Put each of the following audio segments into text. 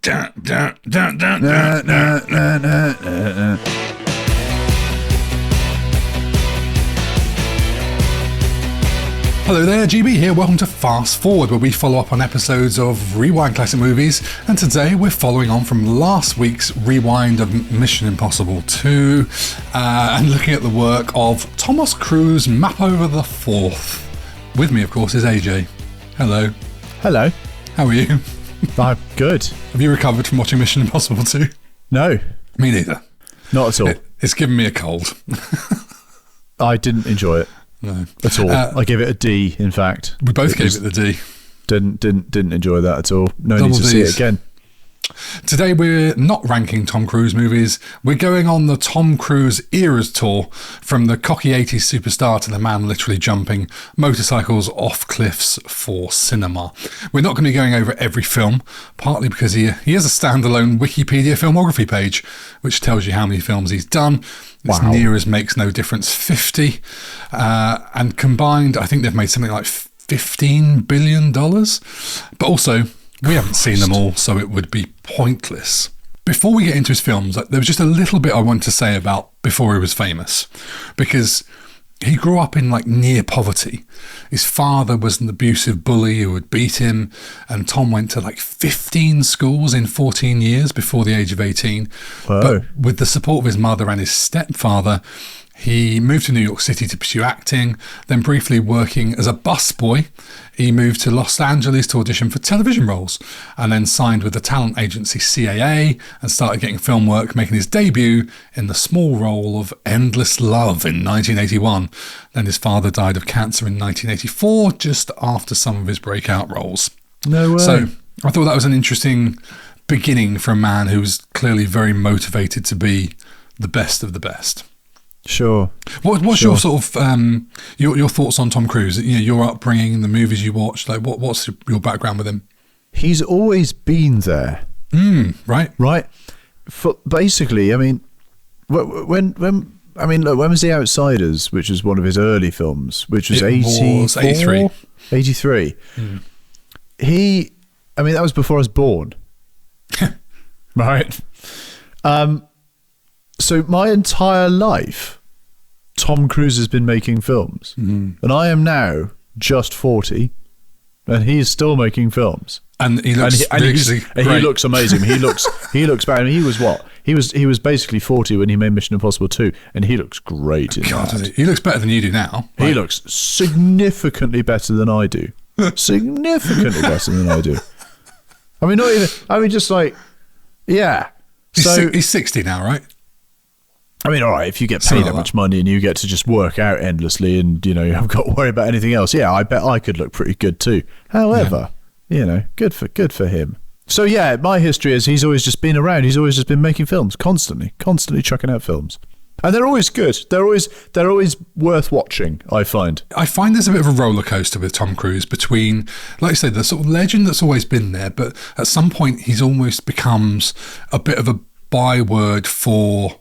Dun, dun, dun, dun, dun, dun. Hello there, GB here. Welcome to Fast Forward, where we follow up on episodes of Rewind classic movies. And today we're following on from last week's rewind of Mission Impossible 2 and looking at the work of Thomas Cruise Map Over the Fourth. With me, of course, is AJ. Hello. Hello. How are you? I'm good. Have you recovered from watching Mission Impossible 2? No. Me neither. Not at all. It's given me a cold. I didn't enjoy it. No. At all. I gave it a D, in fact. We both gave it the D. Didn't enjoy that at all. No Double need to Ds. see it again. Today we're not ranking Tom Cruise movies. We're going on the Tom Cruise ERAS tour, from the cocky 80s superstar to the man literally jumping motorcycles off cliffs for cinema. We're not going to be going over every film, partly because he has a standalone Wikipedia filmography page, which tells you how many films he's done. It's near as makes no difference 50. And combined, I think they've made something like $15 billion. But also, we haven't seen them all, so it would be pointless. Before we get into his films, there was just a little bit I wanted to say about before he was famous, because he grew up in near poverty. His father was an abusive bully who would beat him, and Tom went to 15 schools in 14 years before the age of 18. Whoa. But with the support of his mother and his stepfather, he moved to New York City to pursue acting, then briefly working as a busboy. He moved to Los Angeles to audition for television roles, and then signed with the talent agency CAA and started getting film work, making his debut in the small role of Endless Love in 1981. Then his father died of cancer in 1984, just after some of his breakout roles. No way. So I thought that was an interesting beginning for a man who was clearly very motivated to be the best of the best. Sure. What's your sort of your thoughts on Tom Cruise? Your upbringing, the movies you watched. What's your background with him? He's always been there. Right. Basically, I mean, when was The Outsiders, which was one of his early films, which was 83. 83. That was before I was born. Right. So my entire life, Tom Cruise has been making films. And I am now just 40, and he's still making films. And he looks he looks amazing. He looks bad. I mean, he was what? He was basically 40 when he made Mission Impossible 2, and he looks great in that. He looks better than you do now. He looks significantly better than I do. Significantly better than I do. I mean, not even. I mean, just yeah. He's 60 now, right? I mean, all right, if you get paid that much money and you get to just work out endlessly and, you haven't got to worry about anything else, yeah, I bet I could look pretty good too. However, good for him. So, yeah, my history is he's always just been around. He's always just been making films, constantly chucking out films. And they're always good. They're always worth watching, I find. I find there's a bit of a roller coaster with Tom Cruise between, like I said, the sort of legend that's always been there, but at some point he's almost becomes a bit of a byword for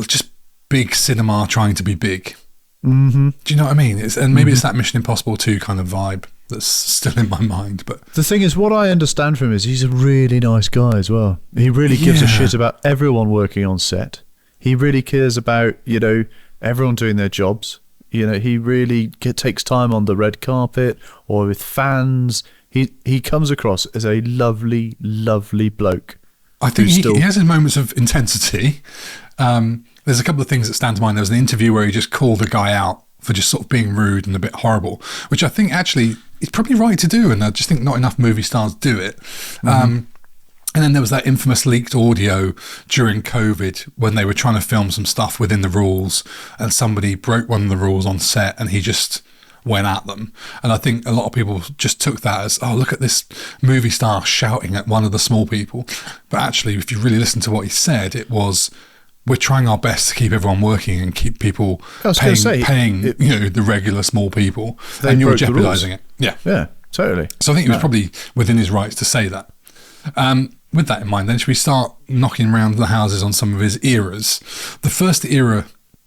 just big cinema trying to be big. Mm-hmm. Do you know what I mean? It's that Mission Impossible 2 kind of vibe that's still in my mind. But the thing is, what I understand from him is he's a really nice guy as well. He really gives a shit about everyone working on set. He really cares about, everyone doing their jobs. He really takes time on the red carpet or with fans. He comes across as a lovely, lovely bloke. I think he has his moments of intensity. There's a couple of things that stand to mind. There was an interview where he just called a guy out for just sort of being rude and a bit horrible, which I think actually he's probably right to do, and I just think not enough movie stars do it. And then there was that infamous leaked audio during COVID when they were trying to film some stuff within the rules, and somebody broke one of the rules on set, and he just went at them. And I think a lot of people just took that as, oh, look at this movie star shouting at one of the small people. But actually, if you really listen to what he said, it was, we're trying our best to keep everyone working and keep people paying the regular small people, and you're jeopardizing it. Yeah, totally. So I think he was probably within his rights to say that. With that in mind, then, should we start knocking around the houses on some of his eras? The first era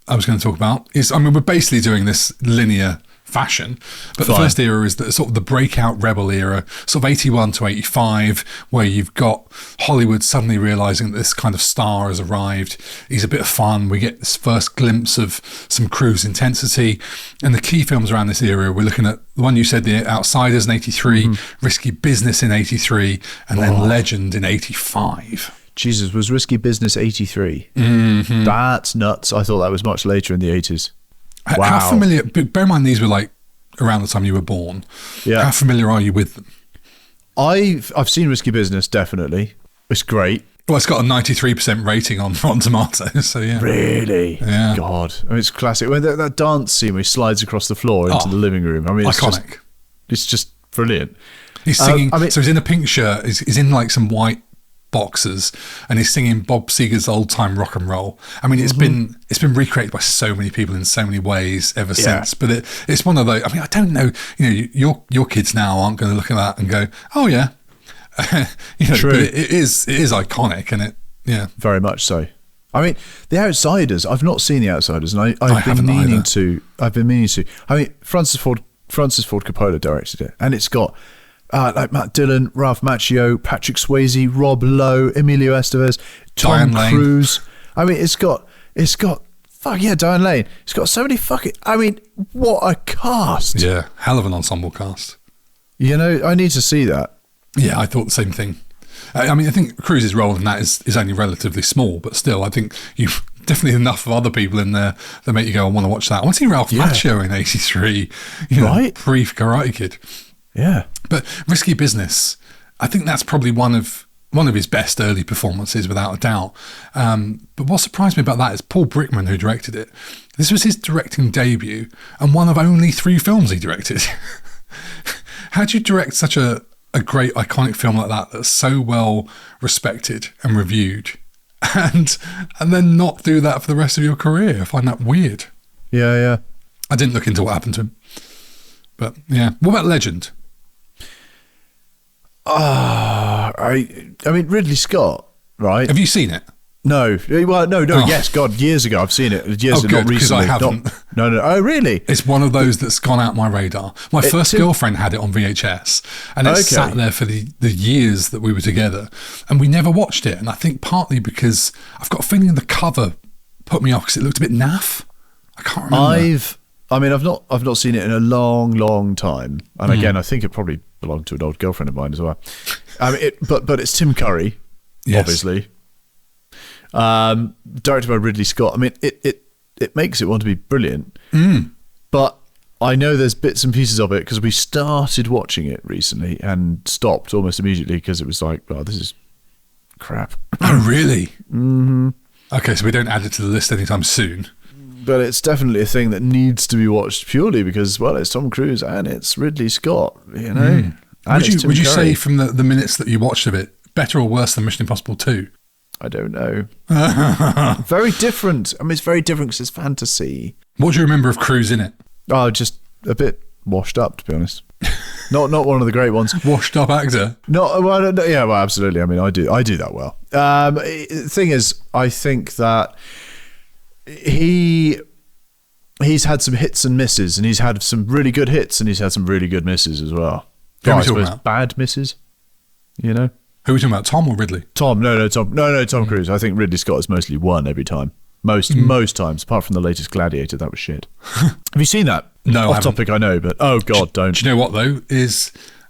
I was going to talk about is, we're basically doing this linear fashion. But the first era is the sort of the breakout rebel era, sort of 81 to 85, where you've got Hollywood suddenly realizing that this kind of star has arrived. He's a bit of fun. We get this first glimpse of some Cruise intensity. And the key films around this era, we're looking at the one you said, The Outsiders in 83, Risky Business in 83, and then Legend in 85. Jesus, was Risky Business 83? That's nuts. I thought that was much later in the 80s. Wow. How familiar, bear in mind these were like around the time you were born. Yeah. How familiar are you with them? I've seen Risky Business, definitely. It's great. Well, it's got a 93% rating on Rotten Tomatoes, so yeah. Really? Yeah. God. I mean, it's classic. When that dance scene where he slides across the floor into the living room. I mean, it's iconic. It's just brilliant. He's singing, so he's in a pink shirt, he's in like some white boxers, and he's singing Bob Seger's old time rock and roll. I mean, it's been recreated by so many people in so many ways ever since. But it's one of those. I mean, I don't know. You know, your kids now aren't going to look at that and go, "Oh yeah," you know. True. But it is iconic, and very much so. I mean, The Outsiders. I've not seen The Outsiders, and I've been meaning to. I mean, Francis Ford Coppola directed it, and it's got. Like Matt Dillon, Ralph Macchio, Patrick Swayze, Rob Lowe, Emilio Estevez, Tom Cruise. I mean, it's got fuck yeah, Diane Lane. It's got so many I mean, what a cast. Yeah, hell of an ensemble cast. You know, I need to see that. Yeah, I thought the same thing. I mean, I think Cruise's role in that is only relatively small, but still, I think you've definitely enough of other people in there that make you go, I want to watch that. I want to see Ralph Macchio in 83, right? Brief Karate Kid. Yeah. But Risky Business, I think that's probably one of his best early performances, without a doubt. But what surprised me about that is Paul Brickman, who directed it. This was his directing debut and one of only 3 films he directed. How do you direct such a great, iconic film like that that's so well respected and reviewed, and then not do that for the rest of your career? I find that weird. Yeah. I didn't look into what happened to him. But yeah. What about Legend? I mean, Ridley Scott, right? Have you seen it? No. Well, no. Yes, God, years ago I've seen it. Years ago, not recently. Because I haven't. No. Oh, really? It's one of those that's gone out my radar. My first girlfriend had it on VHS, and it sat there for the years that we were together, and we never watched it. And I think partly because I've got a feeling the cover put me off because it looked a bit naff. I can't remember. I've not seen it in a long, long time. And again, I think it probably belonged to an old girlfriend of mine as well. I mean, but it's Tim Curry, obviously. Directed by Ridley Scott. I mean, it makes it want to be brilliant. But I know there's bits and pieces of it because we started watching it recently and stopped almost immediately because it was like, oh, this is crap. Oh, really? Mm-hmm. Okay, so we don't add it to the list anytime soon. But it's definitely a thing that needs to be watched purely because, well, it's Tom Cruise and it's Ridley Scott, you know. Would you say from the minutes that you watched of it, better or worse than Mission Impossible 2? I don't know. Very different. I mean, it's very different because it's fantasy. What do you remember of Cruise in it? Oh, just a bit washed up, to be honest. Not one of the great ones. Washed up actor? Well, absolutely. I mean, I do that well. The thing is, I think that he's had some hits and misses, and he's had some really good hits, and he's had some really good misses as well. Who are we talking about? Bad misses, you know. Who are we talking about? Tom or Ridley? Tom. No, Tom Cruise. I think Ridley Scott has mostly won every time. Most times, apart from the latest Gladiator, that was shit. Have you seen that? No, off topic, I know, but oh god, don't. Do you know what though?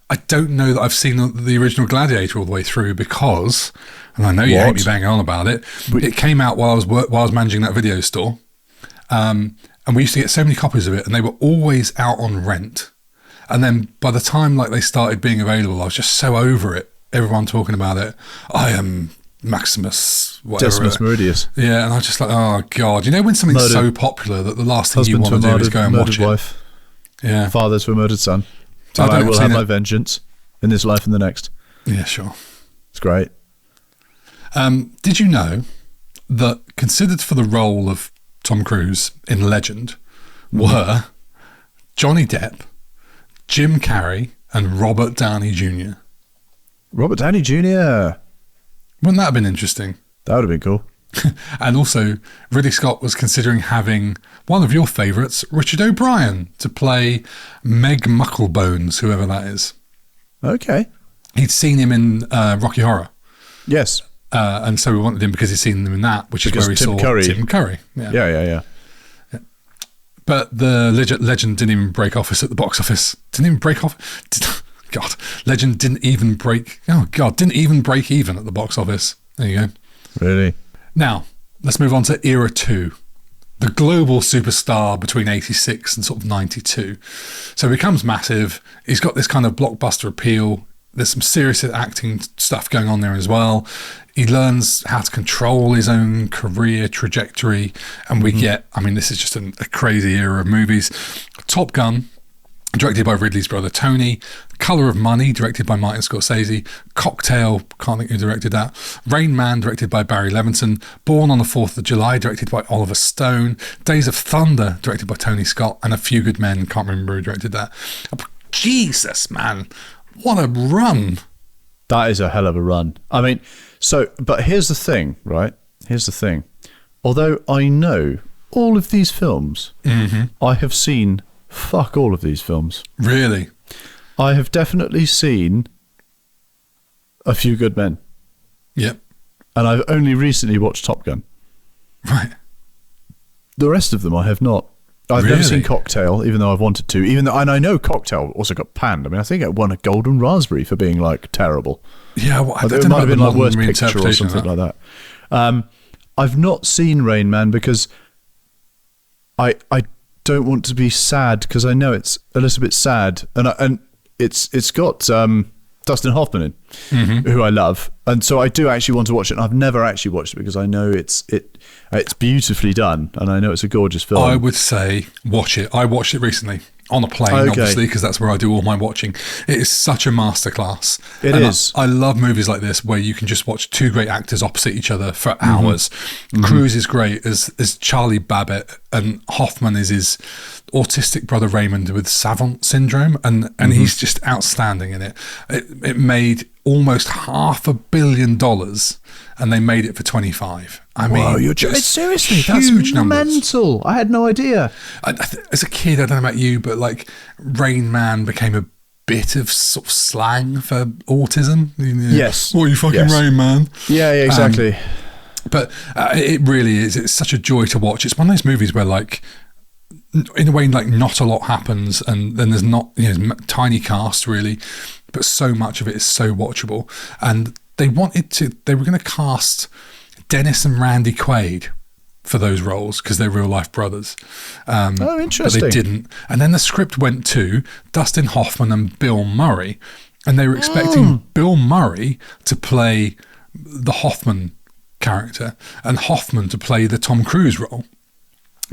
I don't know that I've seen the original Gladiator all the way through because, and I know you hate me banging on about it. It came out while I was managing that video store, and we used to get so many copies of it, and they were always out on rent. And then by the time they started being available, I was just so over it. Everyone talking about it. I am Maximus, whatever. Decimus Meridius. Yeah, and I was just like, oh god, you know when something's so popular that the last thing you want to do is go and watch wife. it. Yeah, father to a murdered son. So I will have my vengeance in this life and the next. Yeah, sure. It's great. Did you know that considered for the role of Tom Cruise in Legend were Johnny Depp, Jim Carrey, and Robert Downey Jr.? Robert Downey Jr. Wouldn't that have been interesting? That would have been cool. And also, Ridley Scott was considering having one of your favourites, Richard O'Brien, to play Meg Mucklebones, whoever that is. Okay. He'd seen him in Rocky Horror. Yes. And so we wanted him because he'd seen him in that, which because is where he saw Tim Curry. Yeah. But the legend didn't even break office at the box office. Didn't even break off. God, Legend didn't even break. Oh God, didn't even break even at the box office. There you go. Really? Now let's move on to Era 2, the global superstar between 86 and sort of 92. So he becomes massive. He's got this kind of blockbuster appeal. There's some serious acting stuff going on there as well. He learns how to control his own career trajectory. And we get, I mean, this is just a crazy era of movies. Top Gun, directed by Ridley's brother Tony. Colour of Money, directed by Martin Scorsese. Cocktail, can't think who directed that. Rain Man, directed by Barry Levinson. Born on the 4th of July, directed by Oliver Stone. Days of Thunder, directed by Tony Scott. And A Few Good Men, can't remember who directed that. Jesus, man. What a run. That is a hell of a run. I mean, but here's the thing, right? Here's the thing. Although I know all of these films, I have seen fuck all of these films. Really? I have definitely seen A Few Good Men. Yep. And I've only recently watched Top Gun. Right. The rest of them I have not. I've never seen Cocktail, even though I've wanted to. And I know Cocktail also got panned. I mean, I think it won a Golden Raspberry for being like terrible. Yeah, well, it might have been like worst picture or something like that. I've not seen Rain Man because I don't want to be sad because I know it's a little bit sad, and it's got Dustin Hoffman in, who I love, and so I do actually want to watch it. And I've never actually watched it because I know it's beautifully done, and I know it's a gorgeous film. I would say watch it. I watched it recently on a plane, obviously, because that's where I do all my watching. It is such a masterclass. It is. I love movies like this where you can just watch two great actors opposite each other for hours. Cruise is great as Charlie Babbitt, and Hoffman is his autistic brother Raymond with savant syndrome, and he's just outstanding in it. It made almost $500 million, and they made it for 25. I mean, whoa, seriously, huge that's numbers. Mental. I had no idea. As a kid, I don't know about you, but like Rain Man became a bit of sort of slang for autism. Yes. What are you fucking Rain Man? Yeah, exactly. But it really is. It's such a joy to watch. It's one of those movies where, like, in a way, like, not a lot happens, and then there's not, tiny cast really, but so much of it is so watchable. And they were going to cast Dennis and Randy Quaid for those roles because they're real life brothers. Interesting. But they didn't. And then the script went to Dustin Hoffman and Bill Murray, and they were expecting Bill Murray to play the Hoffman character and Hoffman to play the Tom Cruise role.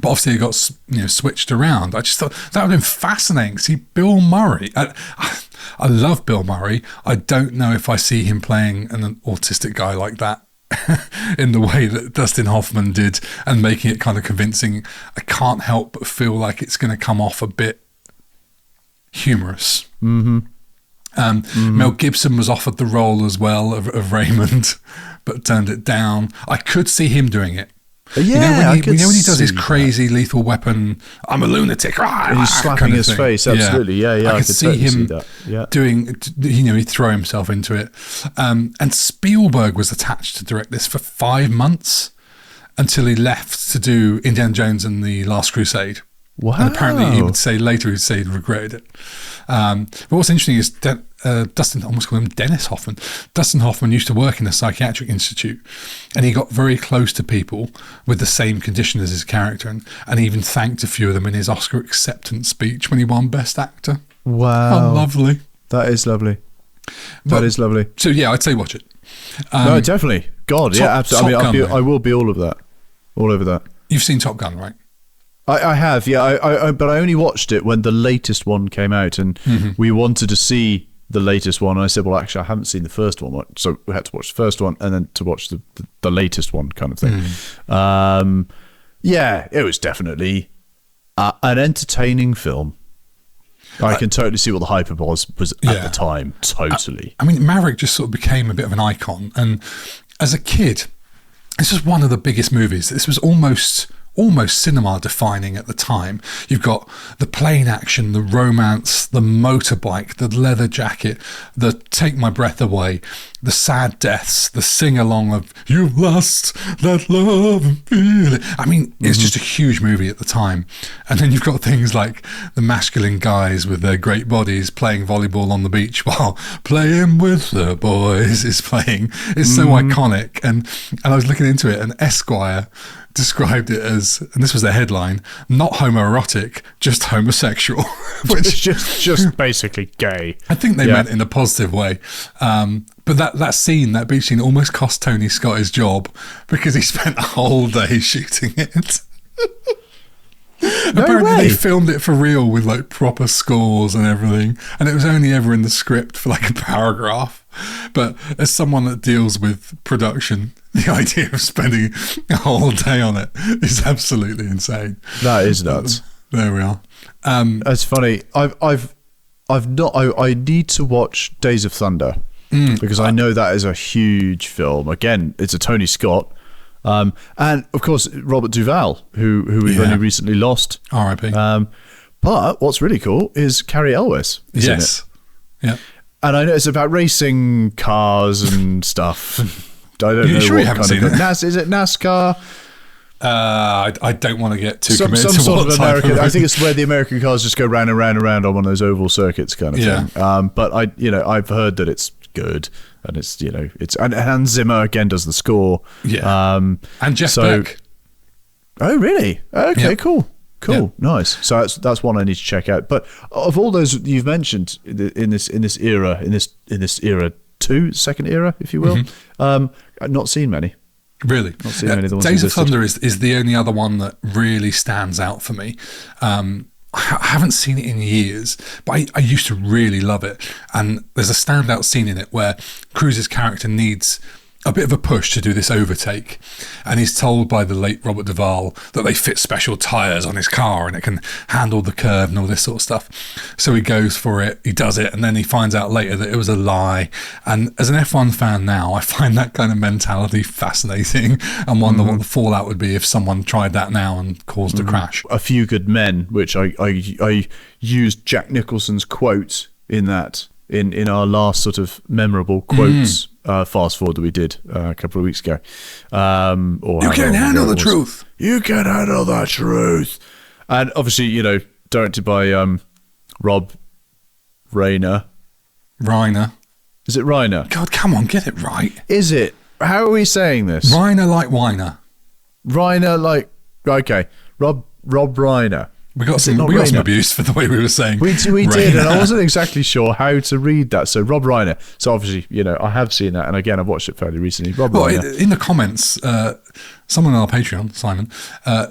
But obviously it got switched around. I just thought that would have been fascinating. See Bill Murray. I love Bill Murray. I don't know if I see him playing an autistic guy like that in the way that Dustin Hoffman did, and making it kind of convincing. I can't help but feel like it's going to come off a bit humorous. Mel Gibson was offered the role as well of Raymond, but turned it down. I could see him doing it. Yeah, when he does his crazy Lethal Weapon, I'm a lunatic. He's slapping his face. Absolutely, yeah. I could see him doing. He'd throw himself into it. And Spielberg was attached to direct this for 5 months until he left to do Indiana Jones and the Last Crusade. Wow! And apparently, he would say later he'd regretted it. But what's interesting is Dustin, I almost call him Dennis Hoffman. Dustin Hoffman used to work in a psychiatric institute, and he got very close to people with the same condition as his character, and even thanked a few of them in his Oscar acceptance speech when he won Best Actor. Wow! How lovely! That is lovely. That is lovely. So yeah, I'd say watch it. No, definitely. God, yeah, absolutely. I will be all of that, all over that. You've seen Top Gun, right? I have, yeah. But I only watched it when the latest one came out, and we wanted to see the latest one. And I said, well, actually, I haven't seen the first one, so we had to watch the first one and then to watch the latest one, kind of thing. Yeah, it was definitely an entertaining film. I can totally see what the hype was at the time. Totally. I mean, Maverick just sort of became a bit of an icon, and as a kid, This was one of the biggest movies. This was almost cinema defining at the time. You've got the plane action, the romance, the motorbike, the leather jacket, the take my breath away, the sad deaths, the sing along of you've lost that love and feel it. I mean, it's just a huge movie at the time. And then you've got things like the masculine guys with their great bodies playing volleyball on the beach while Playing with the Boys is playing. It's so iconic. And I was looking into it, and Esquire described it as, and this was their headline, not homoerotic, just homosexual. Which just basically gay. I think they meant in a positive way. But that scene, that beach scene, almost cost Tony Scott his job because he spent a whole day shooting it. Apparently they filmed it for real with like proper scores and everything, and it was only ever in the script for like a paragraph. But as someone that deals with production, the idea of spending a whole day on it is absolutely insane. That is nuts. There we are. That's funny. I need to watch Days of Thunder because I know that is a huge film. Again, it's a Tony Scott. And of course Robert Duvall, who we've only recently lost. R.I.P. But what's really cool is Carrie Elwes is in it. Yeah. And I know it's about racing cars and stuff. I don't know sure what you haven't kind seen of it? Is it NASCAR? I don't want to get too committed Some to sort what of type American. I think it's where the American cars just go round and round and round on one of those oval circuits kind of thing. But I've heard that it's good, and it's and Hans Zimmer again does the score. Yeah. And Jeff Beck. Oh really? Okay, Yeah. cool. Yeah. Nice. So that's one I need to check out. But of all those you've mentioned in this era, second era, if you will, I've not seen many. Really? Not seen many of the ones Days of listed. Thunder is the only other one that really stands out for me. I haven't seen it in years, but I used to really love it. And there's a standout scene in it where Cruise's character needs a bit of a push to do this overtake, and he's told by the late Robert Duvall that they fit special tyres on his car and it can handle the curve and all this sort of stuff. So he goes for it, he does it, and then he finds out later that it was a lie. And as an F1 fan now, I find that kind of mentality fascinating and wonder what the fallout would be if someone tried that now and caused a crash. A Few Good Men, which I used Jack Nicholson's quote in that in our last sort of memorable quotes fast forward that we did a couple of weeks ago. You can't handle the truth. You can handle the truth. And obviously, directed by Rob Reiner. Reiner. Is it Reiner? God, come on, get it right. Is it? How are we saying this? Reiner like Weiner. Reiner like... Okay. Rob Reiner. We got some abuse for the way we were saying. We did, and I wasn't exactly sure how to read that. So Rob Reiner. So obviously, I have seen that, and again, I've watched it fairly recently. Rob Reiner. In the comments, someone on our Patreon, Simon,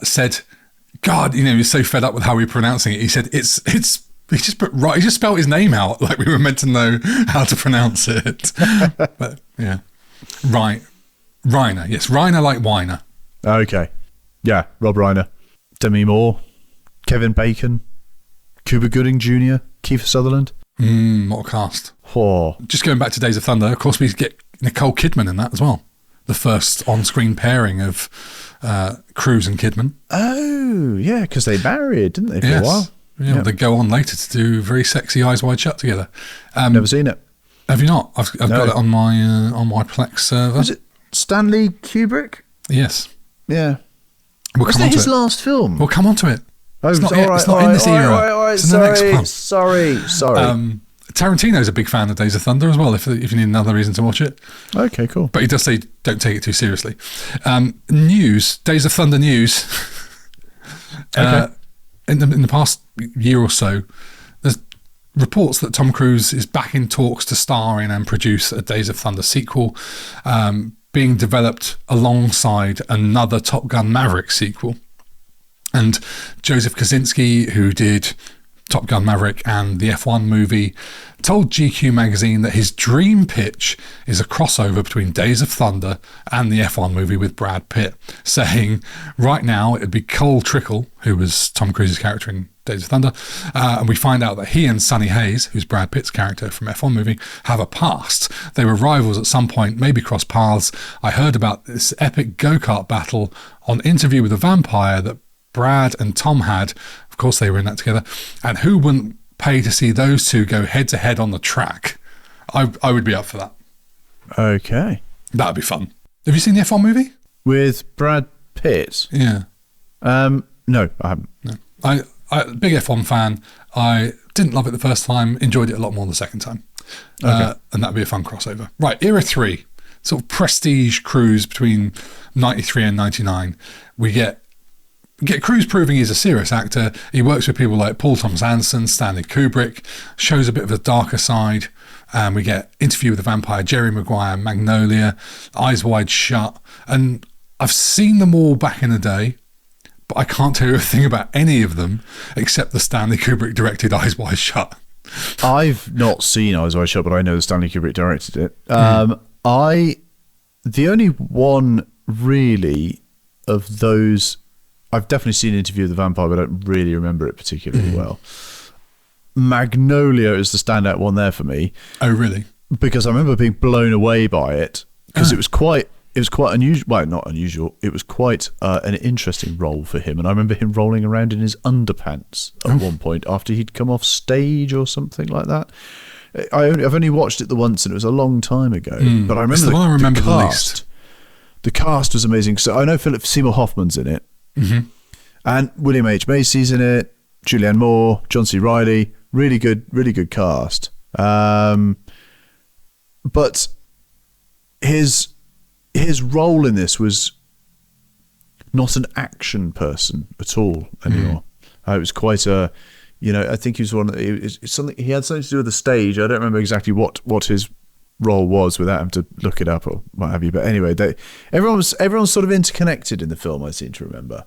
said, "God, he's so fed up with how we're pronouncing it." He said, "It's." He just put right. He just spelled his name out like we were meant to know how to pronounce it. But yeah, right, Reiner. Yes, Reiner like Weiner. Okay, yeah, Rob Reiner, Demi Moore. Kevin Bacon, Cuba Gooding Jr., Kiefer Sutherland. What a cast. Oh. Just going back to Days of Thunder, of course we get Nicole Kidman in that as well. The first on-screen pairing of Cruise and Kidman. Oh, yeah, because they married, didn't they, for a while? Yeah, they go on later to do very sexy Eyes Wide Shut together. Never seen it. Have you not? I've got it on my Plex server. Was it Stanley Kubrick? Yes. Yeah. Was that his last film? We'll come on to it. Oh, it's not in this era. It's in the next one. Sorry. Tarantino's a big fan of Days of Thunder as well, if you need another reason to watch it. Okay, cool. But he does say don't take it too seriously. News, Days of Thunder news. Okay. In the past year or so, there's reports that Tom Cruise is back in talks to star in and produce a Days of Thunder sequel, being developed alongside another Top Gun Maverick sequel. And Joseph Kosinski, who did Top Gun Maverick and the F1 movie, told GQ magazine that his dream pitch is a crossover between Days of Thunder and the F1 movie with Brad Pitt, saying right now it'd be Cole Trickle, who was Tom Cruise's character in Days of Thunder, and we find out that he and Sonny Hayes, who's Brad Pitt's character from F1 movie, have a past. They were rivals at some point, maybe crossed paths. I heard about this epic go-kart battle on Interview with a Vampire that Brad and Tom had. Of course they were in that together. And who wouldn't pay to see those two go head-to-head on the track? I would be up for that. Okay. That would be fun. Have you seen the F1 movie? With Brad Pitt? Yeah. No, I haven't. No. I big F1 fan. I didn't love it the first time, enjoyed it a lot more the second time. Okay. And that'd be a fun crossover. Right, Era 3, sort of prestige cruise between 93 and 99. We get Cruise proving he's a serious actor. He works with people like Paul Thomas Anderson, Stanley Kubrick, shows a bit of a darker side. We get Interview with the Vampire, Jerry Maguire, Magnolia, Eyes Wide Shut. And I've seen them all back in the day, but I can't tell you a thing about any of them except the Stanley Kubrick directed Eyes Wide Shut. I've not seen Eyes Wide Shut, but I know that Stanley Kubrick directed it. The only one really of those, I've definitely seen Interview with the Vampire, but I don't really remember it particularly well. Magnolia is the standout one there for me. Oh, really? Because I remember being blown away by it because it was quite unusual. Well, not unusual. It was quite an interesting role for him. And I remember him rolling around in his underpants at one point after he'd come off stage or something like that. I've only watched it the once and it was a long time ago. But I remember the one I remember the least. The cast was amazing. So I know Philip Seymour Hoffman's in it. Mm-hmm. And William H. Macy's in it. Julianne Moore, John C. Reilly. Really good cast. But his role in this was not an action person at all anymore. It was quite a, I think he was he had something to do with the stage. I don't remember exactly what his role was without having to look it up or what have you. But anyway, everyone's sort of interconnected in the film, I seem to remember.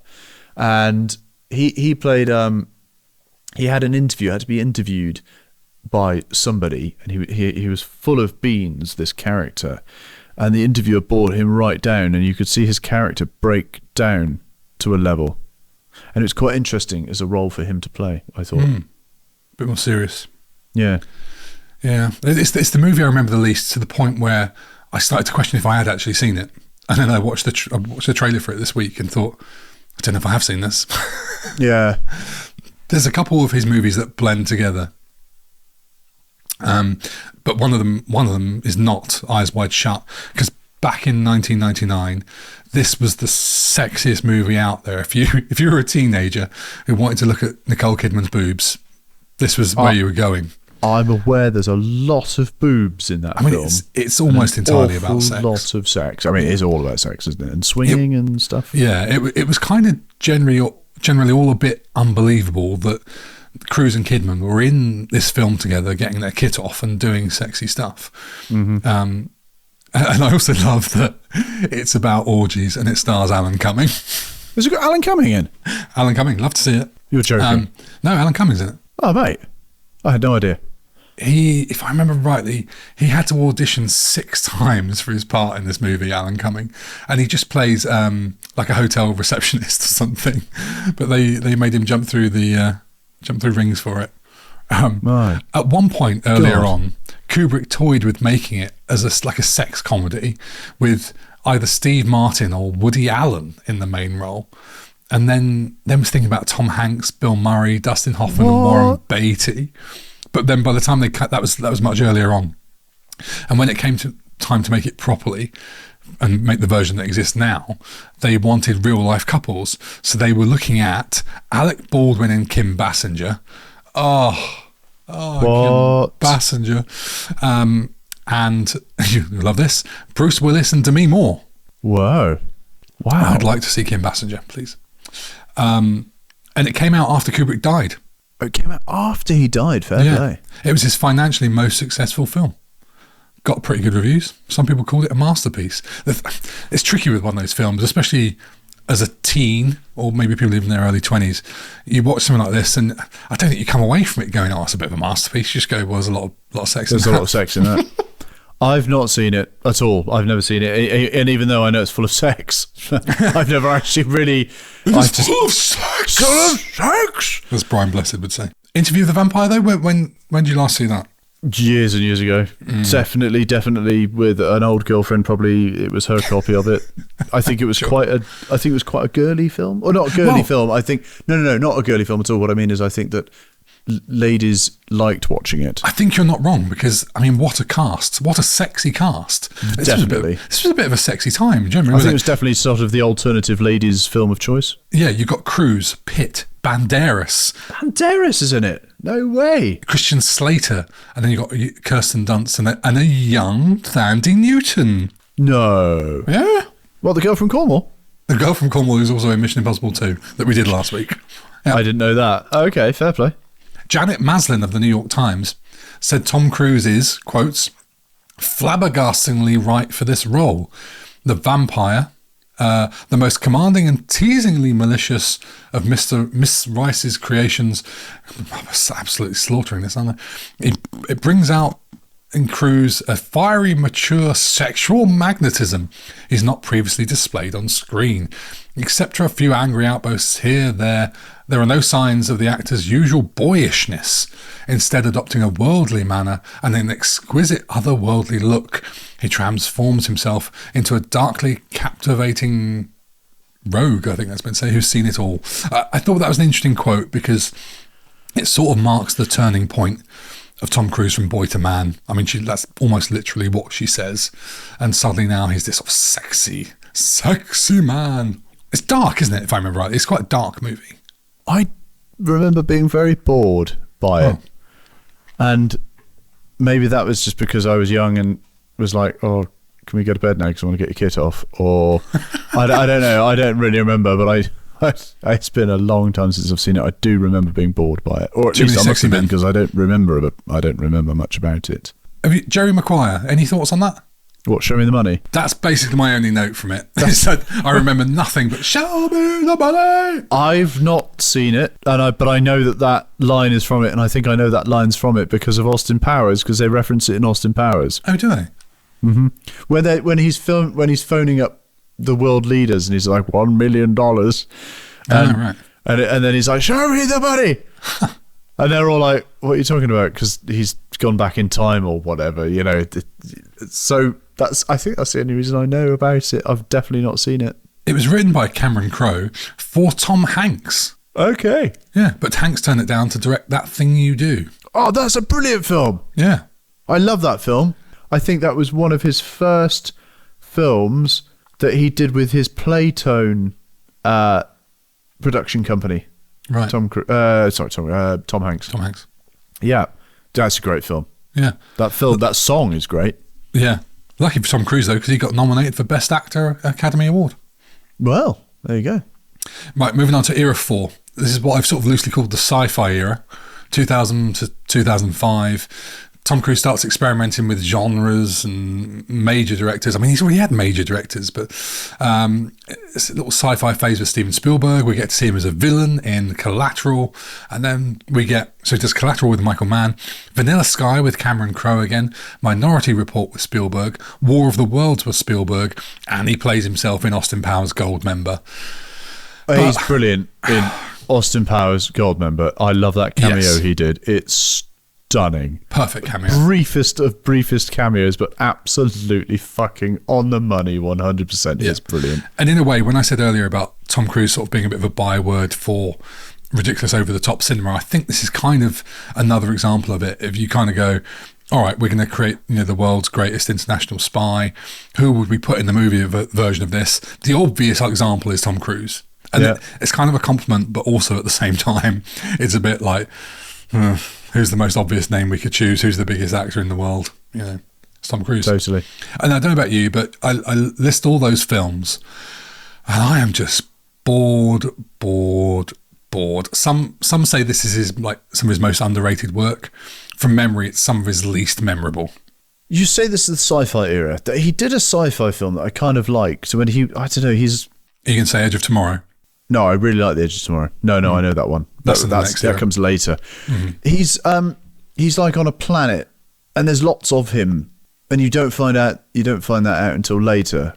And he played, he had an interview, had to be interviewed by somebody, and he was full of beans, this character. And the interviewer brought him right down, and you could see his character break down to a level. And it was quite interesting as a role for him to play, I thought. A bit more serious. Yeah. Yeah. It's the movie I remember the least, to the point where I started to question if I had actually seen it. And then I watched the trailer for it this week and thought, I don't know if I have seen this. Yeah. There's a couple of his movies that blend together. But one of them is not Eyes Wide Shut, because back in 1999, this was the sexiest movie out there. If you were a teenager who wanted to look at Nicole Kidman's boobs, this was where you were going. I'm aware there's a lot of boobs in that film. It's almost entirely about sex. A lot of sex. I mean, it is all about sex, isn't it? And swinging and stuff. Yeah, it was kind of generally all a bit unbelievable that Cruise and Kidman were in this film together, getting their kit off and doing sexy stuff. Mm-hmm. And I also love that it's about orgies and it stars Alan Cumming. Has it got Alan Cumming in? Alan Cumming, love to see it. You're joking. No, Alan Cumming's in it. Oh, mate. I had no idea. If I remember rightly, he had to audition 6 times for his part in this movie, Alan Cumming, and he just plays like a hotel receptionist or something. But they made him jump through rings for it. Right. At one point earlier on, Kubrick toyed with making it as a sex comedy with either Steve Martin or Woody Allen in the main role. And then was thinking about Tom Hanks, Bill Murray, Dustin Hoffman, and Warren Beatty. But then by the time they cut, that was much earlier on. And when it came to time to make it properly and make the version that exists now, they wanted real life couples. So they were looking at Alec Baldwin and Kim Basinger. Kim Basinger. And you love this, Bruce Willis and Demi Moore. Whoa. Wow. I'd like to see Kim Basinger, please. And it came out after Kubrick died. It came out after he died, fair play. It was his financially most successful film. Got pretty good reviews. Some people called it a masterpiece. It's tricky with one of those films, especially as a teen, or maybe people even in their early 20s, you watch something like this, and I don't think you come away from it going, oh, it's a bit of a masterpiece. You just go, well, there's a lot of sex in that. There's a lot of sex in that. I've not seen it at all. I've never seen it. And even though I know it's full of sex, I've never actually really... It's full of sex! Full of sex! As Brian Blessed would say. Interview with the Vampire, though? When did you last see that? Years and years ago. Definitely with an old girlfriend. Probably it was her copy of it. I think it was quite a girly film. Or not a girly film. I think... No, not a girly film at all. What I mean is I think that ladies liked watching it. I think you're not wrong, because I mean, what a cast! What a sexy cast! Definitely, this was a bit of a sexy time. Generally, I think it was definitely sort of the alternative ladies' film of choice. Yeah, you got Cruise, Pitt, Banderas. Banderas is in it. No way. Christian Slater, and then you got Kirsten Dunst and a young Thandie Newton. No. Yeah. What, the girl from Cornwall? The girl from Cornwall, who's also in Mission Impossible 2 that we did last week. Yeah. I didn't know that. Okay, fair play. Janet Maslin of the New York Times said Tom Cruise is, quotes, flabbergastingly right for this role. The vampire, the most commanding and teasingly malicious of Miss Rice's creations. I'm absolutely slaughtering this, aren't I? It brings out in Cruise a fiery, mature sexual magnetism he's not previously displayed on screen. Except for a few angry outbursts here, there are no signs of the actor's usual boyishness, instead adopting a worldly manner and an exquisite otherworldly look. He transforms himself into a darkly captivating rogue, I think that's been said, who's seen it all. I thought that was an interesting quote, because it sort of marks the turning point of Tom Cruise from boy to man. I mean, that's almost literally what she says. And suddenly now he's this sort of sexy man. It's dark, isn't it, if I remember right? It's quite a dark movie. I remember being very bored by it. And maybe that was just because I was young and was like, oh, can we go to bed now because I want to get your kit off? Or I don't know. I don't really remember, but it's been a long time since I've seen it. I do remember being bored by it. Or at least I must have been, because I don't remember much about it. Jerry Maguire, any thoughts on that? What, Show Me the Money? That's basically my only note from it. I remember nothing but show me the money. I've not seen it, but I know that line is from it, and I think I know that line's from it because of Austin Powers, because they reference it in Austin Powers. Oh, do they? Mm-hmm. When he's phoning up the world leaders, and he's like $1 million, right. And then he's like, show me the money. And they're all like, what are you talking about? Because he's gone back in time or whatever, you know. So I think that's the only reason I know about it. I've definitely not seen it. It was written by Cameron Crowe for Tom Hanks. Okay. Yeah, but Hanks turned it down to direct That Thing You Do. Oh, that's a brilliant film. Yeah. I love that film. I think that was one of his first films that he did with his Playtone production company. Right. Tom Hanks. Tom Hanks. Yeah. That's a great film. Yeah. That song is great. Yeah. Lucky for Tom Cruise, though, because he got nominated for Best Actor Academy Award. Well, there you go. Right, moving on to Era 4. This is what I've sort of loosely called the sci-fi era, 2000 to 2005. Tom Cruise starts experimenting with genres and major directors. I mean, he's already had major directors, but it's a little sci-fi phase with Steven Spielberg. We get to see him as a villain in Collateral. And then he does Collateral with Michael Mann, Vanilla Sky with Cameron Crowe again, Minority Report with Spielberg, War of the Worlds with Spielberg, and he plays himself in Austin Powers Goldmember. He's brilliant in Austin Powers Goldmember. I love that cameo he did. It's stunning. Perfect cameo. Briefest of briefest cameos, but absolutely fucking on the money 100%. It's brilliant. And in a way, when I said earlier about Tom Cruise sort of being a bit of a byword for ridiculous over-the-top cinema, I think this is kind of another example of it. If you kind of go, all right, we're going to create the world's greatest international spy, who would we put in the movie version of this? The obvious example is Tom Cruise. And it's kind of a compliment, but also at the same time, it's a bit like, who's the most obvious name we could choose? Who's the biggest actor in the world? It's Tom Cruise. Totally. And I don't know about you, but I list all those films, and I am just bored. Some say this is some of his most underrated work. From memory, it's some of his least memorable. You say this is the sci-fi era. He did a sci-fi film that I kind of liked. So when he's you can say Edge of Tomorrow? No, I really like The Edge of Tomorrow. No, I know that one. That comes later. Mm-hmm. He's like on a planet, and there's lots of him, and you don't find that out until later.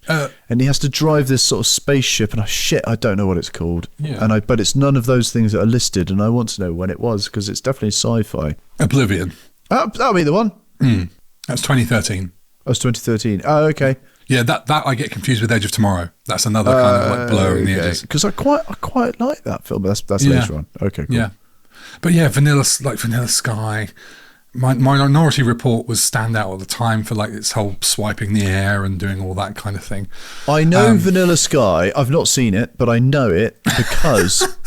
And he has to drive this sort of spaceship, and I don't know what it's called. Yeah. But it's none of those things that are listed, and I want to know when it was, because it's definitely sci-fi. Oblivion. That'll be the one. That's 2013. That was 2013. Oh, okay. Yeah, that I get confused with Edge of Tomorrow. That's another kind of like blurring the edges. Because I quite like that film, but that's later on. Okay, cool. Yeah, but yeah, Vanilla Sky. My Minority Report was standout all the time for like its whole swiping the air and doing all that kind of thing. I know Vanilla Sky. I've not seen it, but I know it because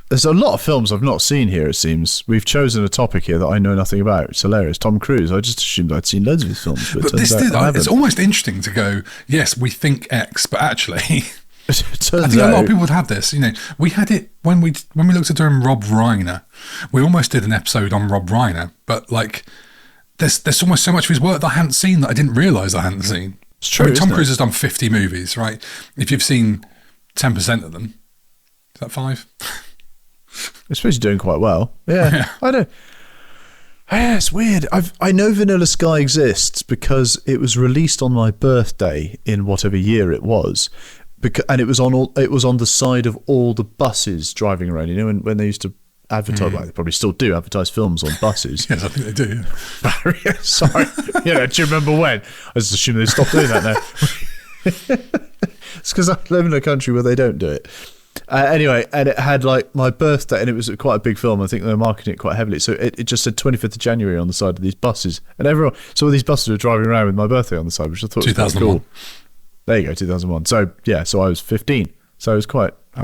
there's a lot of films I've not seen here, it seems. We've chosen a topic here that I know nothing about. It's hilarious. Tom Cruise. I just assumed I'd seen loads of his films. But it's almost interesting to go, yes, we think X, but actually... I think a lot of people would have this. We had it when we looked at doing Rob Reiner. We almost did an episode on Rob Reiner, but like, there's almost so much of his work that I hadn't seen that I didn't realise I hadn't seen. It's true. Tom Cruise has done 50 movies, right? If you've seen 10% of them, is that 5? I suppose you're doing quite well. Yeah. I know. Yeah, it's weird. I know Vanilla Sky exists because it was released on my birthday in whatever year it was. And it was on the side of all the buses driving around. You know, when they used to advertise, like they probably still do advertise films on buses. Yes, I think they do. Yeah. Sorry, do you remember when? I just assume they stopped doing that now. It's because I live in a country where they don't do it. Anyway, and it had like my birthday, and it was quite a big film. I think they were marketing it quite heavily. So it just said 25th of January on the side of these buses, and some of these buses were driving around with my birthday on the side, which I thought was quite cool. There you go, 2001. So I was 15. So that was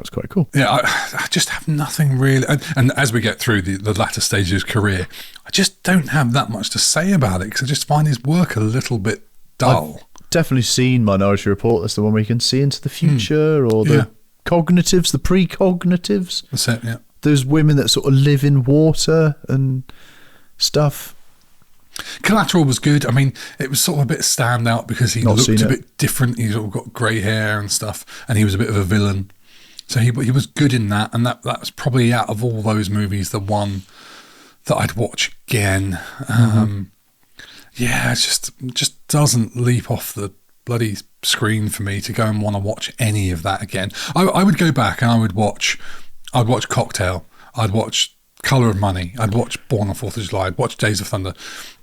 quite cool. Yeah, I just have nothing really. And as we get through the latter stages of his career, I just don't have that much to say about it because I just find his work a little bit dull. I've definitely seen Minority Report. That's the one where you can see into the future or the cognitives, the precognitives. That's it, yeah. Those women that sort of live in water and stuff. Collateral was good. I mean, it was sort of a bit standout because he looked a bit different. He's all got grey hair and stuff, and he was a bit of a villain. So he was good in that, and that was probably out of all those movies the one that I'd watch again. Yeah, it just doesn't leap off the bloody screen for me to go and want to watch any of that again. I would go back and I'd watch Cocktail. I'd watch Colour of Money. I'd watch Born on 4th of July. I'd watch Days of Thunder.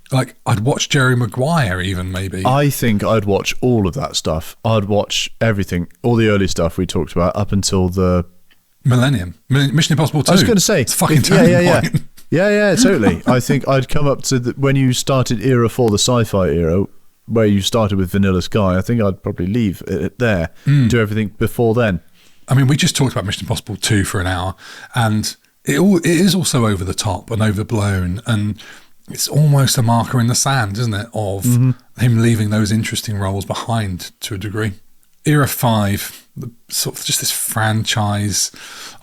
Like, I'd watch Jerry Maguire even, maybe. I think I'd watch all of that stuff. I'd watch everything, all the early stuff we talked about up until the... Millennium. Mission Impossible 2. I was going to say... It's fucking turning point. Yeah, totally. I think I'd come up to when you started Era 4, the sci-fi era, where you started with Vanilla Sky. I think I'd probably leave it there, do everything before then. I mean, we just talked about Mission Impossible 2 for an hour, and it is also over the top and overblown, and... It's almost a marker in the sand, isn't it, of him leaving those interesting roles behind to a degree. Era 5, sort of just this franchise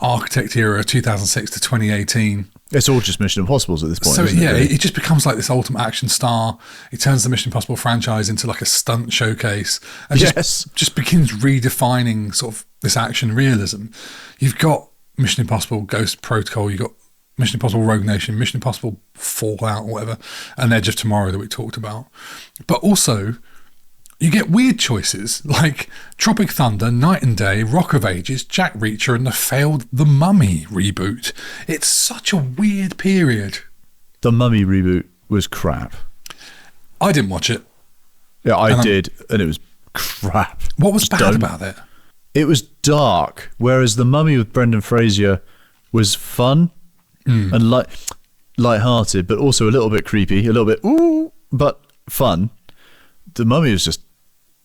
architect era, 2006 to 2018. It's all just Mission Impossibles at this point. So isn't it, really? It just becomes like this ultimate action star. He turns the Mission Impossible franchise into like a stunt showcase, and just begins redefining sort of this action realism. You've got Mission Impossible Ghost Protocol. You've got Mission Impossible Rogue Nation, Mission Impossible Fallout, or whatever, and Edge of Tomorrow that we talked about. But also, you get weird choices like Tropic Thunder, Night and Day, Rock of Ages, Jack Reacher, and the failed The Mummy reboot. It's such a weird period. The Mummy reboot was crap. I didn't watch it. Yeah, I did, and it was crap. What was bad about it? It was dark, whereas The Mummy with Brendan Fraser was fun. And light-hearted, but also a little bit creepy, a little bit but fun. The Mummy was just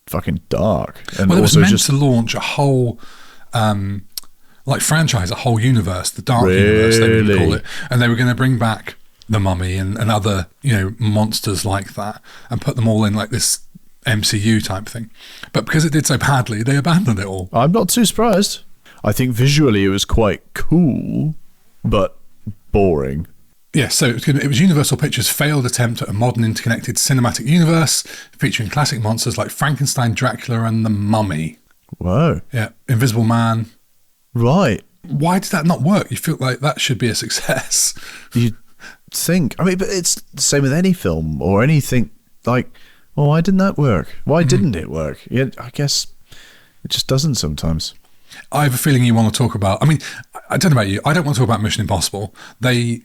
fucking dark, and it was meant to launch a whole franchise, a whole universe, the Dark Universe they would call it, and they were going to bring back the Mummy and other monsters like that, and put them all in like this MCU type thing. But because it did so badly, they abandoned it all. I'm not too surprised. I think visually it was quite cool, but boring. Yeah, so it was Universal Pictures' failed attempt at a modern interconnected cinematic universe featuring classic monsters like Frankenstein, Dracula and the Mummy. Whoa. Yeah, Invisible Man. Right. Why did that not work? You feel like that should be a success. You think, I mean, but it's the same with any film or anything. Like, well, why didn't that work? Why didn't it work? Yeah, I guess it just doesn't sometimes. I have a feeling you want to talk about, I mean, I don't know about you, I don't want to talk about Mission Impossible. They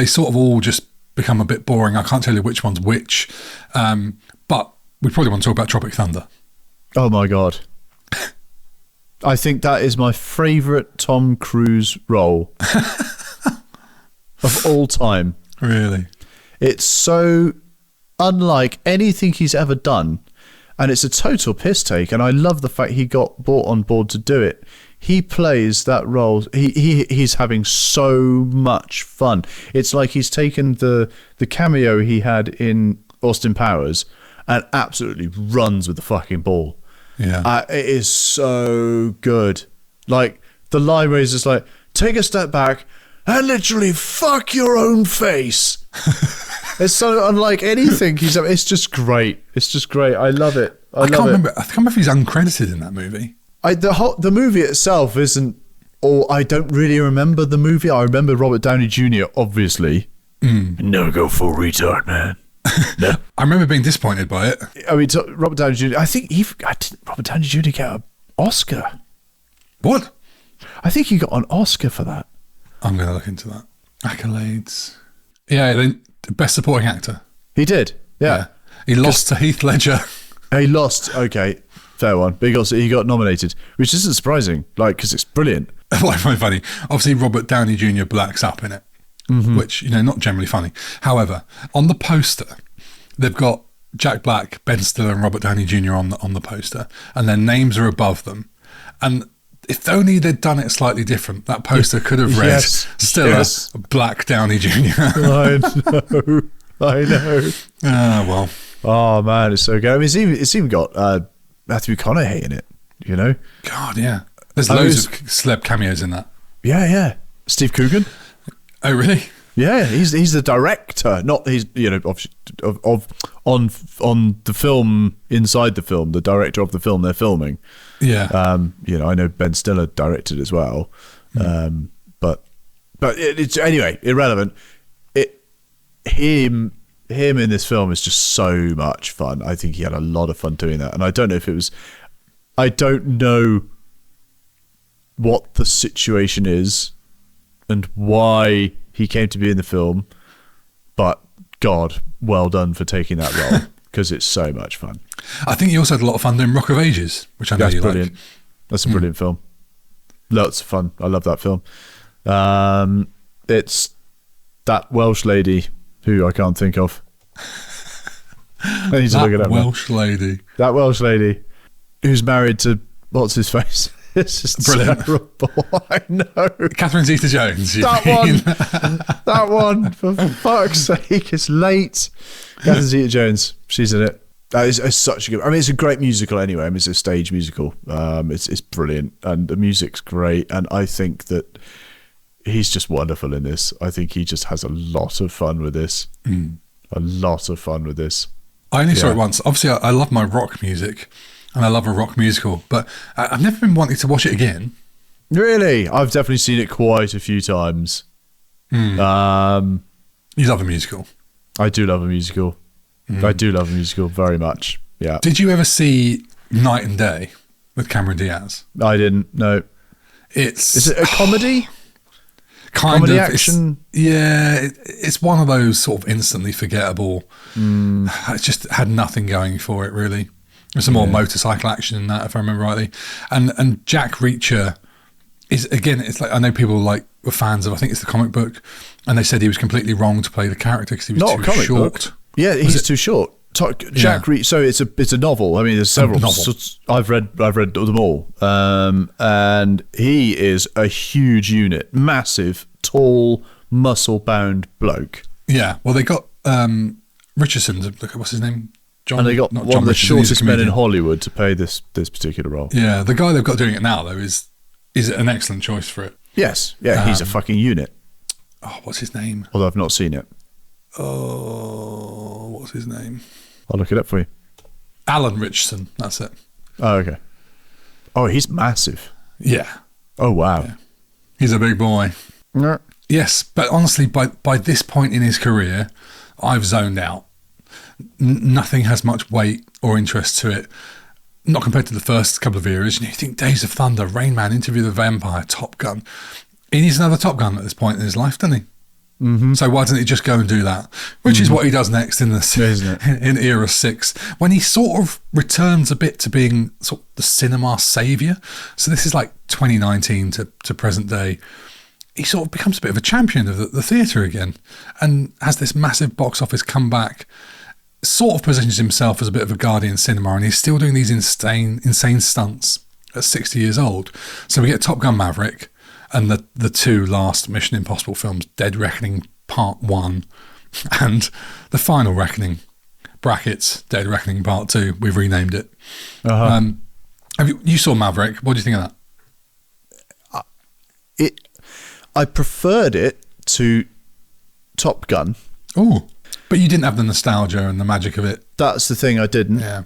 sort of all just become a bit boring. I can't tell you which one's which, but we probably want to talk about Tropic Thunder. Oh my God. I think that is my favourite Tom Cruise role of all time. Really? It's so unlike anything he's ever done, and it's a total piss take, and I love the fact he got brought on board to do it. He plays that role. He's having so much fun. It's like he's taken the cameo he had in Austin Powers and absolutely runs with the fucking ball. Yeah. It is so good. Like, the line where he's just like, take a step back and literally fuck your own face. It's so unlike anything it's just great. It's just great. I love it. I can't remember if he's uncredited in that movie. The movie itself isn't, or I don't really remember the movie. I remember Robert Downey Jr., obviously. Never go full retard, man. No. I remember being disappointed by it. I mean, Robert Downey Jr., I think Robert Downey Jr. get an Oscar. What? I think he got an Oscar for that. I'm going to look into that. Accolades. Yeah, then best supporting actor. He did, yeah. He lost to Heath Ledger. He lost, okay, fair one. But he got nominated, which isn't surprising, like, because it's brilliant. What I find funny, obviously Robert Downey Jr. blacks up in it, which, not generally funny. However, on the poster, they've got Jack Black, Ben Stiller and Robert Downey Jr. on the poster, and their names are above them. And if only they'd done it slightly different, that poster could have read Stiller, Black Downey Jr. I know. Ah, well. Oh, man, it's so good. I mean, it's even got Matthew McConaughey in it, God, yeah. There's loads of celeb cameos in that. Yeah. Steve Coogan. Oh, really? Yeah, he's the director, not he's obviously on the film, inside the film, the director of the film they're filming. Yeah. I know Ben Stiller directed as well, but it's anyway irrelevant. Him in this film is just so much fun. I think he had a lot of fun doing that, and I don't know what the situation is and why he came to be in the film, but God, well done for taking that role, because it's so much fun. I think he also had a lot of fun doing Rock of Ages, which I know you brilliant. like. That's a brilliant film. Lots of fun. I love that film. It's that Welsh lady who I can't think of. I need to look it up. That Welsh lady who's married to what's his face. It's just brilliant. Terrible. I know. Catherine Zeta-Jones. That one. For fuck's sake, it's late. Catherine Zeta-Jones. She's in it. It's such a good. I mean, it's a great musical anyway. I mean, it's a stage musical. It's brilliant, and the music's great. And I think that he's just wonderful in this. I think he just has a lot of fun with this. A lot of fun with this. I only saw it once. Obviously, I love my rock music. And I love a rock musical, but I've never been wanting to watch it again. Really? I've definitely seen it quite a few times. You love a musical? I do love a musical. I do love a musical very much. Yeah. Did you ever see Night and Day with Cameron Diaz? I didn't. No. Is it a comedy? Comedy action? It's one of those sort of instantly forgettable. It just had nothing going for it, really. There's some more motorcycle action in that, if I remember rightly. And Jack Reacher is, again, it's like, I know people were fans of, I think it's the comic book, and they said he was completely wrong to play the character because he was too short. Book. Yeah, he's too short. Jack Reacher. So it's a novel. I mean, there's several. I've read them all, and he is a huge unit, massive, tall, muscle-bound bloke. Yeah. Well, they got Richardson. What's his name? And they got one of the shortest men in Hollywood to play this particular role. Yeah, the guy they've got doing it now, though, is an excellent choice for it. Yes, yeah, he's a fucking unit. Oh, what's his name? Although I've not seen it. Oh, what's his name? I'll look it up for you. Alan Richardson, that's it. Oh, okay. Oh, he's massive. Yeah. Oh, wow. Yeah. He's a big boy. Yes, but honestly, by this point in his career, I've zoned out. Nothing has much weight or interest to it. Not compared to the first couple of eras. You think Days of Thunder, Rain Man, Interview with the Vampire, Top Gun. He needs another Top Gun at this point in his life, doesn't he? Mm-hmm. So why doesn't he just go and do that? Which is what he does next in in Era 6, when he sort of returns a bit to being sort of the cinema saviour. So this is like 2019 to present day. He sort of becomes a bit of a champion of the theatre again, and has this massive box office comeback. Sort of positions himself as a bit of a guardian cinema, and he's still doing these insane stunts at 60 years old. So we get Top Gun Maverick, and the two last Mission Impossible films, Dead Reckoning Part 1 and The Final Reckoning, brackets, Dead Reckoning Part 2. We've renamed it. Uh-huh. You saw Maverick. What do you think of that? I preferred it to Top Gun. Oh, but you didn't have the nostalgia and the magic of it. That's the thing, I didn't. Yeah.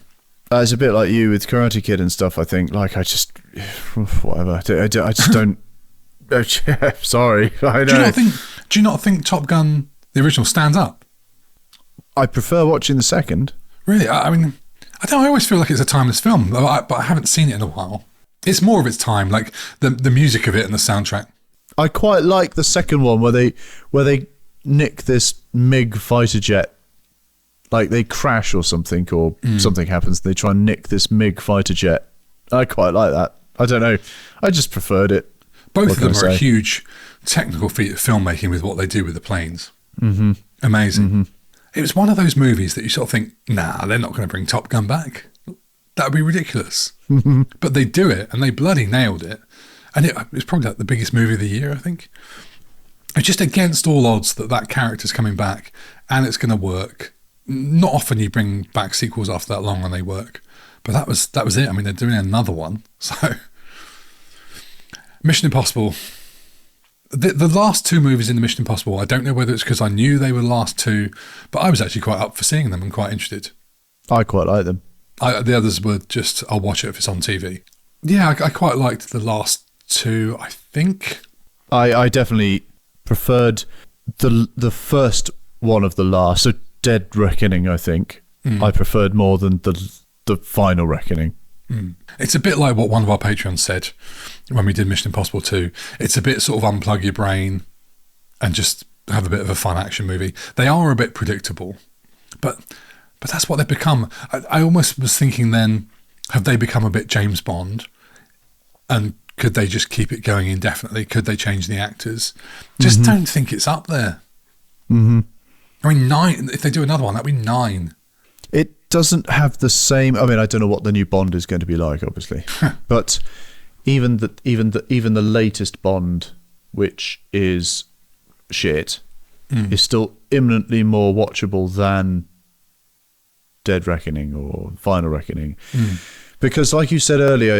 It's a bit like you with Karate Kid and stuff, I think. Like, I just... Whatever. I just don't... Sorry, I know. Do you not think Top Gun, the original, stands up? I prefer watching the second. Really? I mean, I always feel like it's a timeless film, but I haven't seen it in a while. It's more of its time, like the music of it and the soundtrack. I quite like the second one where they nick this MiG fighter jet, like they crash or something, or something happens. They try and nick this MiG fighter jet. I quite like that. I don't know. I just preferred it. Both of them are a huge technical feat of filmmaking with what they do with the planes. Mm-hmm. Amazing. Mm-hmm. It was one of those movies that you sort of think, nah, they're not going to bring Top Gun back. That would be ridiculous. Mm-hmm. But they do it, and they bloody nailed it. And it was probably like the biggest movie of the year, I think. It's just against all odds that character's coming back, and it's going to work. Not often you bring back sequels after that long and they work. But that was it. I mean, they're doing another one. So... Mission Impossible. The last two movies in the Mission Impossible, I don't know whether it's because I knew they were the last two, but I was actually quite up for seeing them and quite interested. I quite like them. The others were just, I'll watch it if it's on TV. Yeah, I quite liked the last two, I think. I definitely preferred the first one of the last, so Dead Reckoning, I think. I preferred more than the Final Reckoning. It's a bit like what one of our patrons said when we did Mission Impossible 2. It's a bit sort of unplug your brain and just have a bit of a fun action movie. They are a bit predictable, but that's what they've become. I almost was thinking then, have they become a bit James Bond? And could they just keep it going indefinitely? Could they change the actors? Just don't think it's up there. Mm-hmm. I mean, 9. If they do another one, that'd be 9. It doesn't have the same. I mean, I don't know what the new Bond is going to be like, obviously, but even the latest Bond, which is shit, is still imminently more watchable than Dead Reckoning or Final Reckoning, because, like you said earlier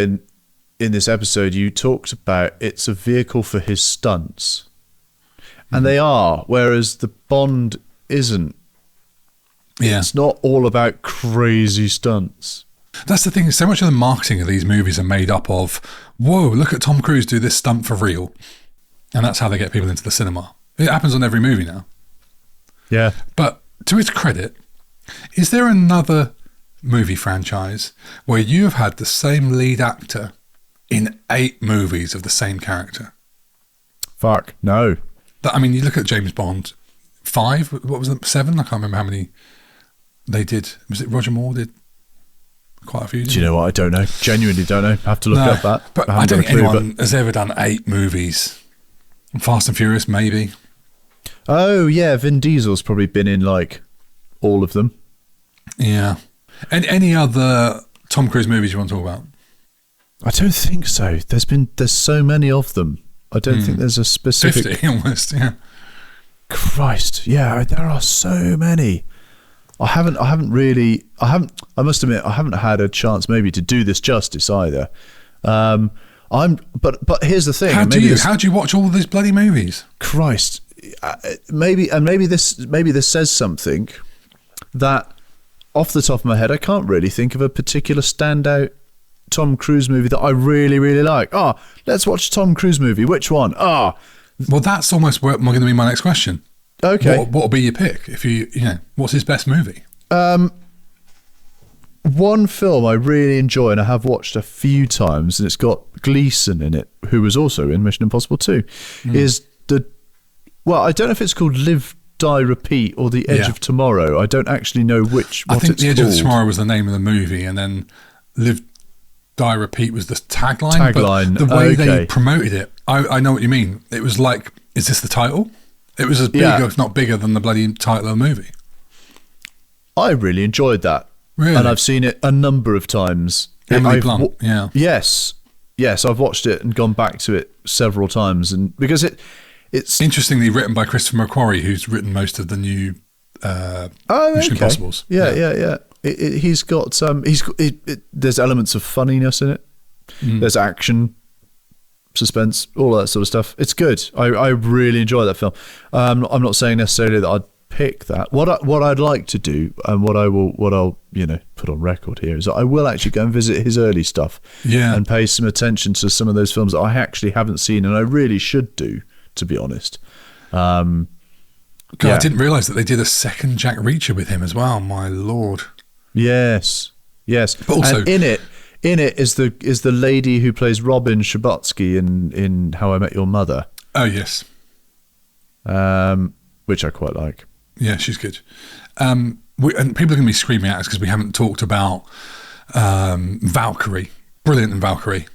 in this episode, you talked about it's a vehicle for his stunts, and they are, whereas the Bond isn't. Yeah. It's not all about crazy stunts. That's the thing. So much of the marketing of these movies are made up of, whoa, look at Tom Cruise do this stunt for real. And that's how they get people into the cinema. It happens on every movie now. Yeah. But to its credit, is there another movie franchise where you have had the same lead actor in 8 movies of the same character? Fuck, no. I mean, you look at James Bond, 5, what was it, 7? I can't remember how many they did. Was it Roger Moore did quite a few? Do you know what? I don't know. Genuinely don't know. I have to look up that. But I don't think anyone has ever done 8 movies. Fast and Furious, maybe. Oh, yeah. Vin Diesel's probably been in, like, all of them. Yeah. And any other Tom Cruise movies you want to talk about? I don't think so. There's so many of them. I don't think there's a specific... 50 almost, yeah. Christ, yeah, there are so many. I must admit, I haven't had a chance maybe to do this justice either. But here's the thing. How do you watch all these bloody movies? Christ, maybe this says something that off the top of my head, I can't really think of a particular standout Tom Cruise movie that I really, really like. Let's watch a Tom Cruise movie. Which one? Well, that's almost going to be my next question. Okay. What will be your pick? If what's his best movie? One film I really enjoy and I have watched a few times, and it's got Gleeson in it, who was also in Mission Impossible 2, is I don't know if it's called Live, Die, Repeat or The Edge of Tomorrow. I don't actually know what I think it's The Edge called. of Tomorrow was the name of the movie, and then Live, Die, Repeat was the tagline. But the way they promoted it, I know what you mean. It was like, is this the title? It was as big, if not bigger, than the bloody title of the movie. I really enjoyed that. Really? And I've seen it a number of times. Emily Blunt, yeah. Yes, I've watched it and gone back to it several times, and because it's interestingly written by Christopher McQuarrie, who's written most of the new Mission Impossibles. Yeah. He's got there's elements of funniness in it. There's action, suspense, all that sort of stuff. It's good. I really enjoy that film. I'm not saying necessarily that I'd pick that. What I'd like to do, and what I'll put on record here, is that I will actually go and visit his early stuff, and pay some attention to some of those films that I actually haven't seen, and I really should do, to be honest. I didn't realise that they did a second Jack Reacher with him as well. My lord. Yes. But also, and in it is the lady who plays Robin Scherbatsky in How I Met Your Mother. Oh yes. Which I quite like. Yeah, she's good. And people are going to be screaming at us because we haven't talked about Valkyrie. Brilliant in Valkyrie.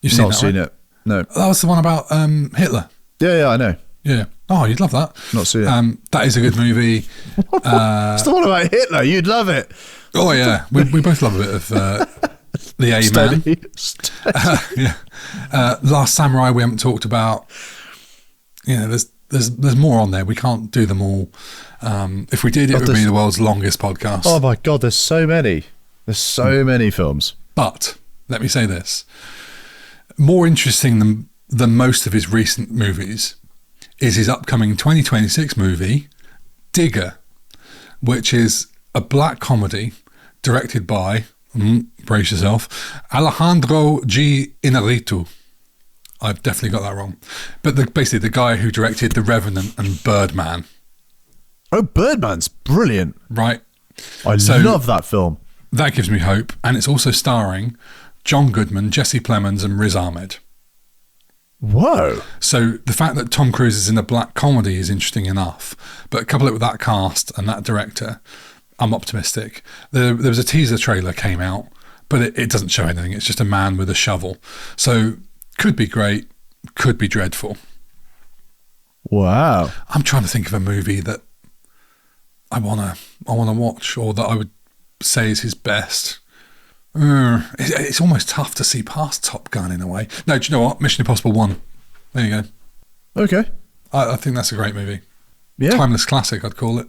You've seen Not that, seen right? it. No. That was the one about Hitler. Yeah, I know. Yeah. Oh, you'd love that. Not seen it. That is a good movie. It's the one about Hitler. You'd love it. Oh, yeah. We both love a bit of the A-Man. Last Samurai we haven't talked about. There's more on there. We can't do them all. If we did, it would be the world's longest podcast. Oh my God, there's so many. There's so many films. But let me say this: more interesting than most of his recent movies is his upcoming 2026 movie, Digger, which is a black comedy directed by, brace yourself, Alejandro G. Inarritu. I've definitely got that wrong. But basically the guy who directed The Revenant and Birdman. Oh, Birdman's brilliant. Right. I love that film. That gives me hope. And it's also starring John Goodman, Jesse Plemons and Riz Ahmed. Whoa. So the fact that Tom Cruise is in a black comedy is interesting enough. But couple it with that cast and that director, I'm optimistic. There was a teaser trailer came out, but it doesn't show anything. It's just a man with a shovel. So could be great, could be dreadful. Wow. I'm trying to think of a movie that I wanna watch, or that I would say is his best. It's almost tough to see past Top Gun in a way. No, do you know what? Mission Impossible 1. There you go. Okay. I think that's a great movie. Yeah. Timeless classic, I'd call it.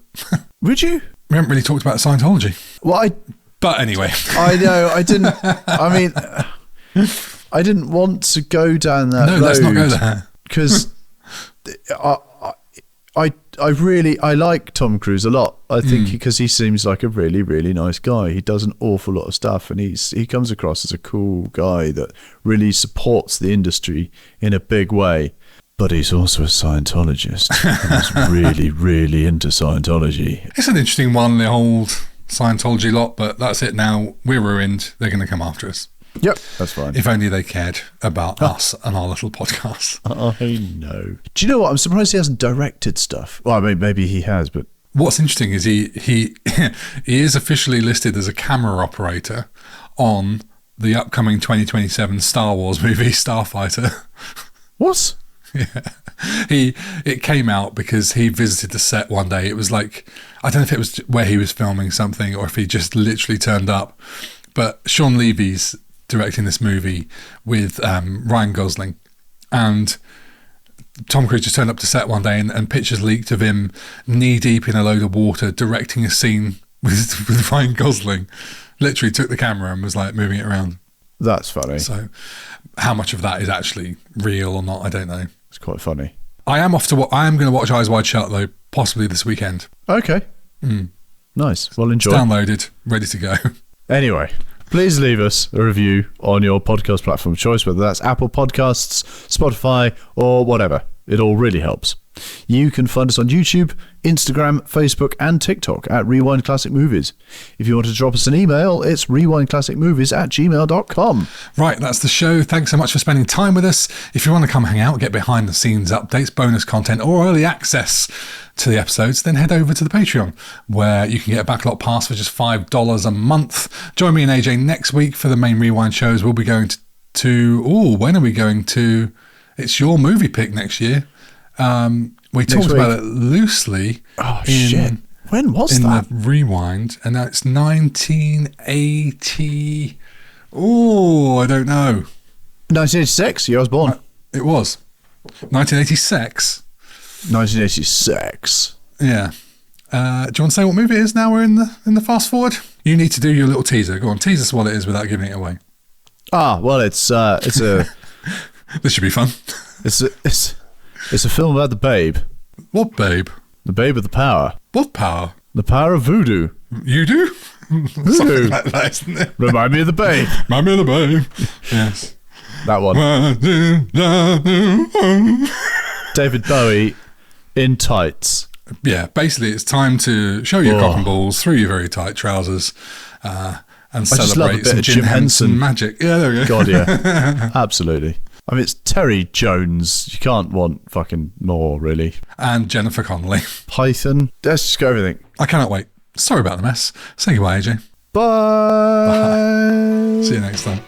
Would you? We haven't really talked about Scientology. Well, But anyway. I know, I didn't. I mean, I didn't want to go down that road. No, let's not go there. Because I like Tom Cruise a lot. I think because he seems like a really, really nice guy. He does an awful lot of stuff, and he comes across as a cool guy that really supports the industry in a big way. But he's also a Scientologist, and he's really, really into Scientology. It's an interesting one, the whole Scientology lot, but that's it now. We're ruined. They're going to come after us. Yep, that's fine. If only they cared about us and our little podcast. I know. Do you know what? I'm surprised he hasn't directed stuff. Well, I mean, maybe he has, but what's interesting is he is officially listed as a camera operator on the upcoming 2027 Star Wars movie Starfighter. What? Yeah. It came out because he visited the set one day. It was like, I don't know if it was where he was filming something or if he just literally turned up. But Sean Levy's directing this movie with Ryan Gosling, and Tom Cruise just turned up to set one day and pictures leaked of him knee deep in a load of water directing a scene with Ryan Gosling. Literally took the camera and was like moving it around. That's funny. So how much of that is actually real or not, I don't know. It's quite funny. I am going to watch Eyes Wide Shut though, possibly this weekend. Okay. Nice. Well, enjoy. It's downloaded, ready to go. Anyway, please leave us a review on your podcast platform of choice, whether that's Apple Podcasts, Spotify, or whatever. It all really helps. You can find us on YouTube, Instagram, Facebook, and TikTok at Rewind Classic Movies. If you want to drop us an email, it's rewindclassicmovies@gmail.com. Right, that's the show. Thanks so much for spending time with us. If you want to come hang out, get behind the scenes updates, bonus content, or early access to the episodes, then head over to the Patreon, where you can get a backlot pass for just $5 a month. Join me and AJ next week for the main Rewind shows. We'll be going when are we going to? It's your movie pick next year. We talked about it loosely. Oh, shit. When was that? In the Rewind, and that's 1980. Oh, I don't know. 1986, year I was born. It was. 1986. 1986. Yeah. Do you want to say what movie it is now we're in the fast forward? You need to do your little teaser. Go on, tease us what it is without giving it away. Well, it's a... This should be fun. It's a film about the babe. What babe? The babe with the power. What power? The power of voodoo. You do? Voodoo. Like that, isn't it? Remind me of the babe. Remind me of the babe. Yes. That one. David Bowie in tights. Yeah, basically it's time to show your cock and balls through your very tight trousers and celebrate some Jim Henson magic. Yeah, there we go. God, yeah. Absolutely. I mean, it's Terry Jones. You can't want fucking more, really. And Jennifer Connelly. Python. Let's just go everything. I cannot wait. Sorry about the mess. Say goodbye, AJ. Bye. Bye. See you next time.